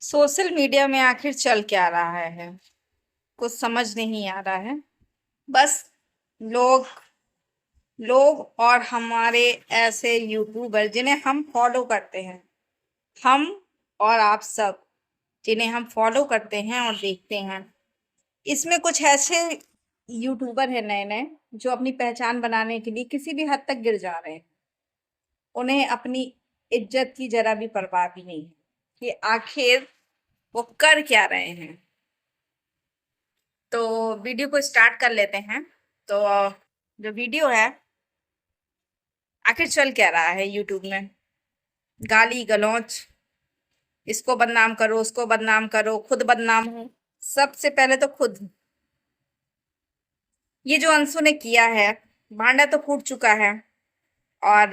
Social media में आखिर चल क्या रहा है? कुछ समझ नहीं आ रहा है। बस लोग लोग और हमारे ऐसे यूट्यूबर जिन्हें हम फॉलो करते हैं, हम और आप सब जिन्हें हम फॉलो करते हैं और देखते हैं, इसमें कुछ ऐसे यूट्यूबर हैं नए नए जो अपनी पहचान बनाने के लिए किसी भी हद तक गिर जा रहे हैं। उन्हें अपनी इज्जत की जरा भी परवाह भी नहीं है कि आखिर वो कर क्या रहे हैं। तो वीडियो को स्टार्ट कर लेते हैं। तो जो वीडियो है, आखिर चल क्या रहा है यूट्यूब में? गाली गलौच, इसको बदनाम करो, उसको बदनाम करो, खुद बदनाम हो। सबसे पहले तो खुद, ये जो अंशु ने किया है, भांडा तो फूट चुका है। और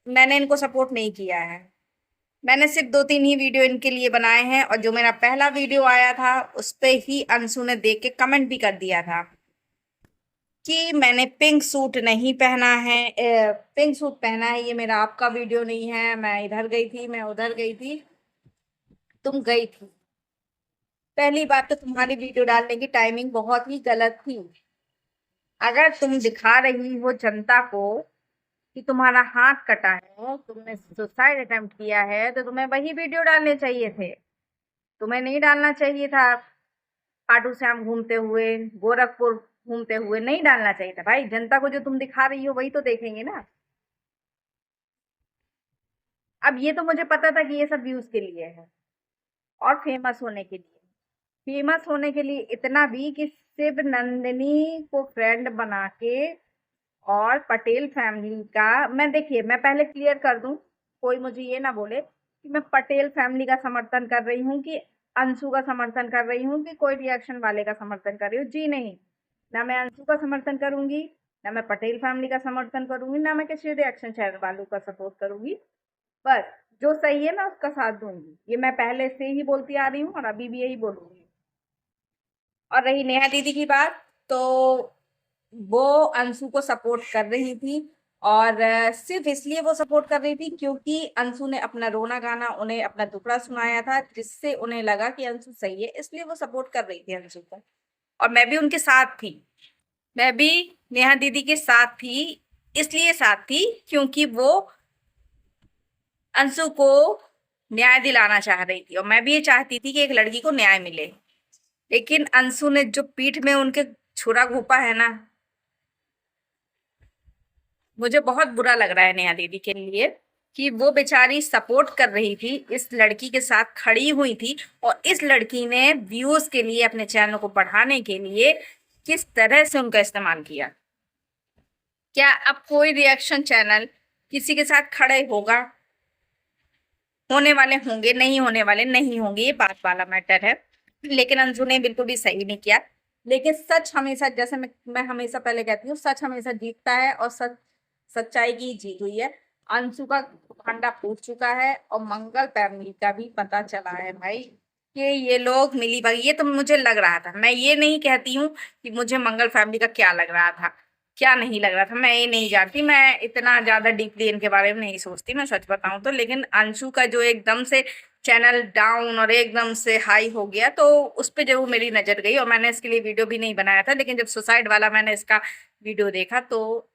मैंने इनको सपोर्ट नहीं किया है। मैंने सिर्फ 2-3 ही वीडियो इनके लिए बनाए हैं, और जो मेरा पहला वीडियो आया था उस पे ही अंशु ने देख के कमेंट भी कर दिया था कि मैंने पिंक सूट नहीं पहना है, पिंक सूट पहना है, ये मेरा आपका वीडियो नहीं है, मैं इधर गई थी, मैं उधर गई थी, तुम गई थी। पहली बात तो तुम्हारी वीडियो डालने की टाइमिंग बहुत ही गलत थी। अगर तुम दिखा रही हो जनता को कि तुम्हारा हाथ कटा है, तुमने सुसाइड अटेम्प्ट किया है, तो तुम्हें वही वीडियो डालने चाहिए थे। तुम्हें नहीं डालना चाहिए था खाटू श्याम घूमते हुए, गोरखपुर घूमते हुए, नहीं डालना चाहिए था भाई। जनता को जो तुम दिखा रही हो वही तो देखेंगे ना। अब ये तो मुझे पता था कि ये सब व्यूज के लिए है और फेमस होने के लिए। फेमस होने के लिए इतना भी कि शिव नंदिनी को फ्रेंड बना के, और पटेल फैमिली का, मैं देखिए मैं पहले क्लियर कर दूं, कोई मुझे ये ना बोले कि मैं पटेल फैमिली का समर्थन कर रही हूँ, कि अंशु का समर्थन कर रही हूँ, कि कोई रिएक्शन वाले का समर्थन कर रही हूँ। जी नहीं, ना मैं अंशु का समर्थन करूंगी, ना मैं पटेल फैमिली का समर्थन करूंगी, ना मैं किसी रिएक्शन चैनल वालों का सपोर्ट करूंगी। बस जो सही है मैं उसका साथ दूंगी, ये मैं पहले से ही बोलती आ रही हूँ और अभी भी यही बोलूंगी। और रही नेहा दीदी की बात, तो वो अंशु को सपोर्ट कर रही थी, और सिर्फ इसलिए वो सपोर्ट कर रही थी क्योंकि अंशु ने अपना रोना गाना, उन्हें अपना दुखड़ा सुनाया था, जिससे उन्हें लगा कि अंशु सही है, इसलिए वो सपोर्ट कर रही थी अंशु को। और मैं भी उनके साथ थी, मैं भी नेहा दीदी के साथ थी। इसलिए साथ थी क्योंकि वो अंशु को न्याय दिलाना चाह रही थी, और मैं भी ये चाहती थी कि एक लड़की को न्याय मिले। लेकिन अंशु ने जो पीठ में उनके छुरा घोंपा है ना, मुझे बहुत बुरा लग रहा है नेहा दीदी के लिए, कि वो बेचारी सपोर्ट कर रही थी, इस लड़की के साथ खड़ी हुई थी, और इस लड़की ने व्यूज के लिए, अपने चैनल को बढ़ाने के लिए किस तरह से उनका इस्तेमाल किया। क्या अब कोई रिएक्शन चैनल किसी के साथ खड़े होगा? होने वाले होंगे, नहीं होने वाले नहीं होंगे, ये बात वाला मैटर है। लेकिन अंजू ने बिल्कुल भी सही नहीं किया। लेकिन सच हमेशा, जैसे मैं हमेशा पहले कहती हूँ, सच हमेशा जीतता है, और सच्चाई की जीत हुई है। अंशु का भांडा फूट चुका है, और मंगल फैमिली का भी पता चला है भाई कि ये लोग मिली भगी। ये तो मुझे लग रहा था, मैं ये नहीं कहती हूँ कि मुझे मंगल फैमिली का क्या लग रहा था, क्या नहीं लग रहा था, मैं ये नहीं जानती, मैं इतना ज्यादा डीपली इनके बारे में नहीं सोचती, मैं सच बताऊं तो। लेकिन अंशु का जो एकदम से चैनल डाउन और एकदम से हाई हो गया, तो उस पर जरूर मेरी नजर गई, और मैंने इसके लिए वीडियो भी नहीं बनाया था। लेकिन जब सुसाइड वाला मैंने इसका वीडियो देखा तो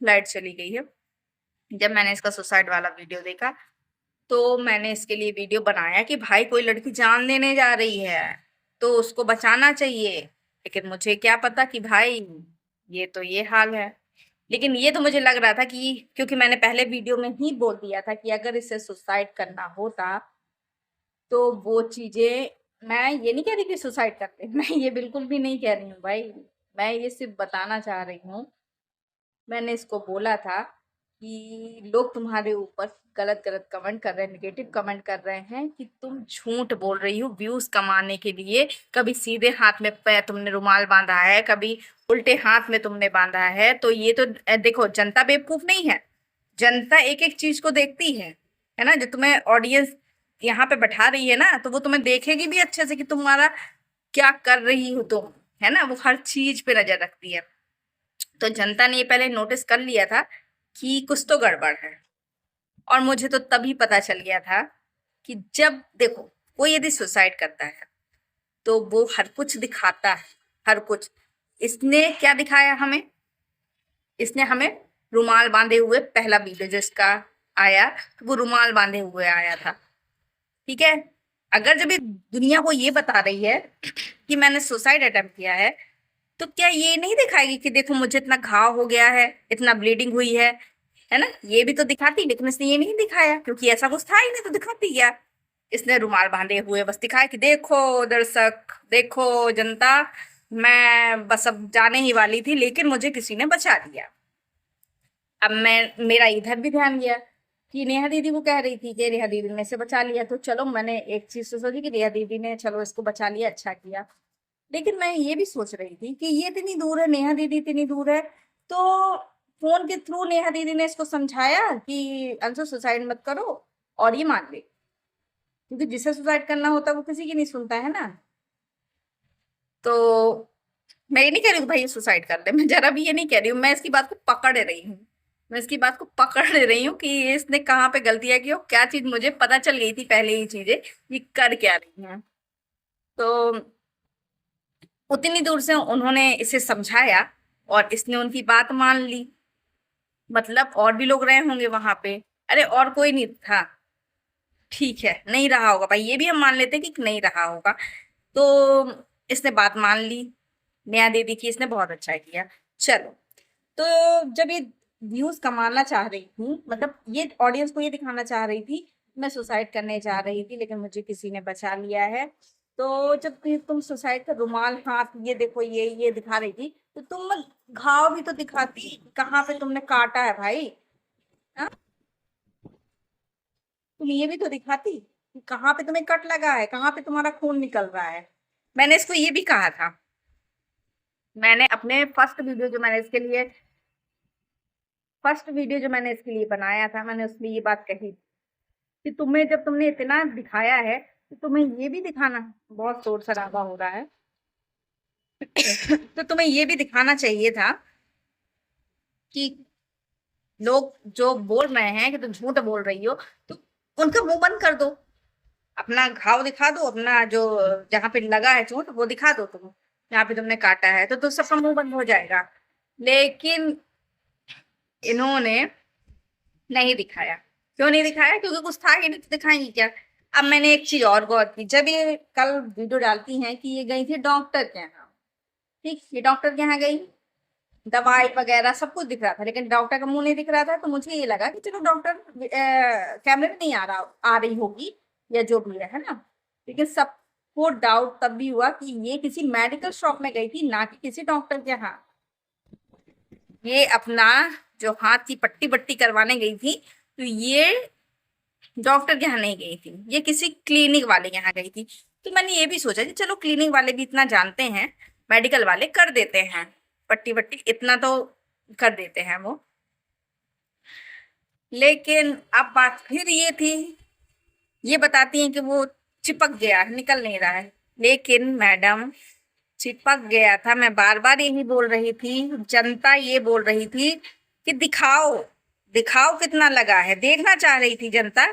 लाइट चली गई है। जब मैंने इसका सुसाइड वाला वीडियो देखा तो मैंने इसके लिए वीडियो बनाया कि भाई कोई लड़की जान लेने जा रही है तो उसको बचाना चाहिए। लेकिन मुझे क्या पता कि भाई ये तो ये हाल है। लेकिन ये तो मुझे लग रहा था कि, क्योंकि मैंने पहले वीडियो में ही बोल दिया था कि अगर इसे सुसाइड करना होता तो वो चीजें, मैं ये नहीं कह रही कि सुसाइड करते, मैं ये बिल्कुल भी नहीं कह रही हूँ भाई। मैं ये सिर्फ बताना चाह रही हूँ, मैंने इसको बोला था कि लोग तुम्हारे ऊपर गलत गलत कमेंट कर रहे हैं, नेगेटिव कमेंट कर रहे हैं कि तुम झूठ बोल रही हो व्यूज कमाने के लिए। कभी सीधे हाथ में तुमने रुमाल बांधा है, कभी उल्टे हाथ में तुमने बांधा है। तो ये तो देखो, जनता बेवकूफ नहीं है, जनता एक एक चीज को देखती है ना। जो तुम्हें ऑडियंस यहाँ पे बैठा रही है ना, तो वो तुम्हें देखेगी भी अच्छे से कि तुम्हारा क्या कर रही हो तुम, है ना। वो हर चीज पे नजर रखती है। तो जनता ने ये पहले नोटिस कर लिया था कि कुछ तो गड़बड़ है, और मुझे तो तभी पता चल गया था कि जब देखो कोई यदि सुसाइड करता है तो वो हर कुछ दिखाता है, हर कुछ। इसने क्या दिखाया हमें? इसने हमें रुमाल बांधे हुए, पहला वीडियो जो इसका आया वो रुमाल बांधे हुए आया था, ठीक है। अगर जब ये दुनिया को ये बता रही है कि मैंने सुसाइड अटेम्प्ट किया है, तो क्या ये नहीं दिखाएगी कि देखो मुझे इतना घाव हो गया है, इतना ब्लीडिंग हुई है ना? ये भी तो दिखाती, लेकिन इसने ये नहीं दिखाया क्योंकि ऐसा कुछ था ही नहीं, तो दिखाती क्या? इसने रुमाल बांधे हुए बस दिखाया कि देखो दर्शक, देखो जनता, मैं बस अब जाने ही वाली थी लेकिन मुझे किसी ने बचा लिया। अब मेरा इधर भी ध्यान गया कि नेहा दीदी को कह रही थी कि नेहा दीदी ने इसे बचा लिया, तो चलो मैंने एक चीज तो सोची कि नेहा दीदी ने चलो इसको बचा लिया, अच्छा किया। लेकिन मैं ये भी सोच रही थी कि ये इतनी दूर है, नेहा दीदी इतनी दूर है, तो फोन के थ्रू नेहा दीदी ने इसको समझाया कि अंशु सुसाइड मत करो, और ये मान ले, क्योंकि जिसे सुसाइड करना होता है वो किसी की नहीं सुनता है ना। तो मैं ये नहीं कह रही हूँ भाई सुसाइड कर ले, मैं जरा भी ये नहीं कह रही हूँ, मैं इसकी बात को पकड़ रही हूँ, मैं इसकी बात को पकड़ रही हूँ कि इसने कहाँ पे गलतियां की, और क्या चीज मुझे पता चल गई थी पहले ही चीजें, ये कर क्या रही हैं। तो उतनी दूर से उन्होंने इसे समझाया और इसने उनकी बात मान ली। मतलब और भी लोग रहे होंगे वहां पे, अरे और कोई नहीं था, ठीक है नहीं रहा होगा भाई, ये भी हम मान लेते हैं कि नहीं रहा होगा। तो इसने बात मान ली, नया दे दी कि इसने बहुत अच्छा किया। चलो, तो जब ये व्यूज कमाना चाह रही थी, मतलब ये ऑडियंस को ये दिखाना चाह रही थी मैं सुसाइड करने जा रही थी लेकिन मुझे किसी ने बचा लिया है, तो जब तुम सुसाइड का रुमाल, हाथ, ये देखो ये दिखा रही थी, तो तुम घाव भी तो दिखाती, कहाँ पे तुमने काटा है भाई, हाँ? तुम ये भी तो दिखाती कि कहाँ पे तुम्हें कट लगा है, कहाँ पे तुम्हारा खून निकल रहा है। मैंने इसको ये भी कहा था, मैंने अपने फर्स्ट वीडियो जो मैंने इसके लिए बनाया था, मैंने उसमें ये बात कही कि तुम्हें, जब तुमने इतना दिखाया है तो तुम्हें ये भी दिखाना, बहुत शोर शराबा हो रहा है तो तुम्हें ये भी दिखाना चाहिए था कि लोग जो बोल रहे हैं कि तुम झूठ बोल रही हो, तो उनका मुंह बंद कर दो, अपना घाव दिखा दो, अपना जो जहां पे लगा है चोट वो दिखा दो, तुम जहाँ पे तुमने काटा है, तो सबका मुंह बंद हो जाएगा। लेकिन इन्होंने नहीं दिखाया। क्यों नहीं दिखाया? क्योंकि कुछ था ही नहीं, तो दिखाएंगे क्या। अब मैंने एक चीज और गौर की, जब ये कल वीडियो डालती हैं कि ये गई थी डॉक्टर के यहाँ, ठीक, ये डॉक्टर के यहाँ गई, दवाई वगैरह सब कुछ दिख रहा था, लेकिन डॉक्टर का मुंह नहीं दिख रहा था, तो मुझे ये लगा कि चलो डॉक्टर कैमरे में नहीं आ रही होगी या जो भी है ना। लेकिन सबको डाउट तब भी हुआ कि ये किसी मेडिकल शॉप में गई थी, ना कि किसी डॉक्टर के यहाँ। ये अपना जो हाथ की पट्टी बट्टी करवाने गई थी, तो ये डॉक्टर के यहाँ नहीं गई थी, ये किसी क्लिनिक वाले के यहाँ गई थी। तो मैंने ये भी सोचा कि चलो क्लिनिक वाले भी इतना जानते हैं, मेडिकल वाले कर देते हैं पट्टी वट्टी, इतना तो कर देते हैं वो। लेकिन अब बात फिर ये थी, ये बताती हैं कि वो चिपक गया, निकल नहीं रहा है। लेकिन मैडम, चिपक गया था, मैं बार बार यही बोल रही थी, जनता ये बोल रही थी कि दिखाओ दिखाओ कितना लगा है, देखना चाह रही थी जनता।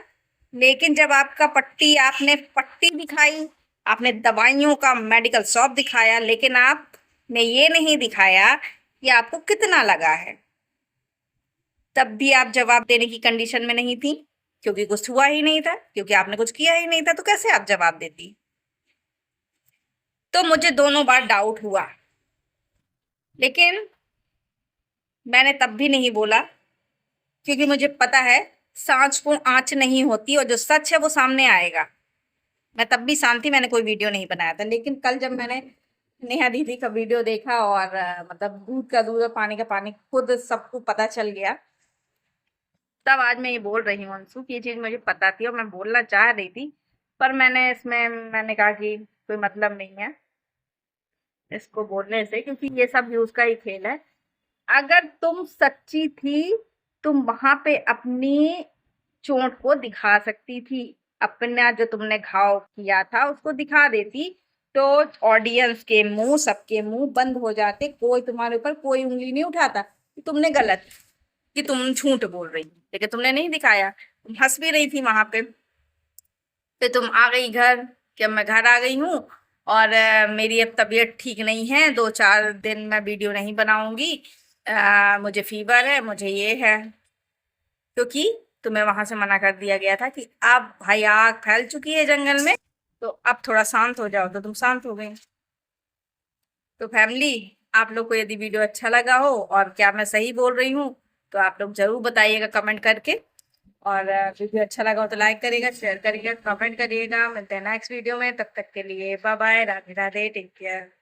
लेकिन जब आपने पट्टी दिखाई, आपने दवाइयों का मेडिकल शॉप दिखाया, लेकिन आपने ये नहीं दिखाया कि आपको कितना लगा है, तब भी आप जवाब देने की कंडीशन में नहीं थी, क्योंकि कुछ हुआ ही नहीं था, क्योंकि आपने कुछ किया ही नहीं था, तो कैसे आप जवाब देती। तो मुझे दोनों बार डाउट हुआ, लेकिन मैंने तब भी नहीं बोला, क्योंकि मुझे पता है सांच को आंच नहीं होती, और जो सच है वो सामने आएगा। मैं तब भी शांति, मैंने कोई वीडियो नहीं बनाया था। लेकिन कल जब मैंने नेहा दीदी का वीडियो देखा, और मतलब दूध का दूध और पानी का पानी खुद सबको पता चल गया, तब आज मैं ये बोल रही हूँ अंशु कि ये चीज मुझे पता थी और मैं बोलना चाह रही थी, पर मैंने कहा कि कोई मतलब नहीं है इसको बोलने से, क्योंकि ये सब व्यूज का ही खेल है। अगर तुम सच्ची थी, तुम वहां पे अपनी चोट को दिखा सकती थी, अपना जो तुमने घाव किया था उसको दिखा देती, तो ऑडियंस के मुंह, सबके मुंह बंद हो जाते, कोई तुम्हारे ऊपर कोई उंगली नहीं उठाता कि तुमने गलत, कि तुम झूठ बोल रही। लेकिन तुमने नहीं दिखाया, तुम हंस भी रही थी वहां पे, फिर तुम आ गई घर कि अब मैं घर आ गई हूँ और मेरी अब तबीयत ठीक नहीं है, 2-4 दिन मैं वीडियो नहीं बनाऊंगी, मुझे फीवर है, मुझे ये है। क्योंकि तुम्हें वहां से मना कर दिया गया था कि अब भाई आग फैल चुकी है जंगल में, तो अब थोड़ा शांत हो जाओ, तो तुम शांत हो गई। तो फैमिली, आप लोग को यदि वीडियो अच्छा लगा हो और क्या मैं सही बोल रही हूँ, तो आप लोग जरूर बताइएगा कमेंट करके। और वीडियो अच्छा लगा हो तो लाइक करिएगा, शेयर करिएगा, कमेंट करिएगा। मिलते हैं नेक्स्ट वीडियो में, तब तक के लिए bye bye, Radhe Radhe, take care.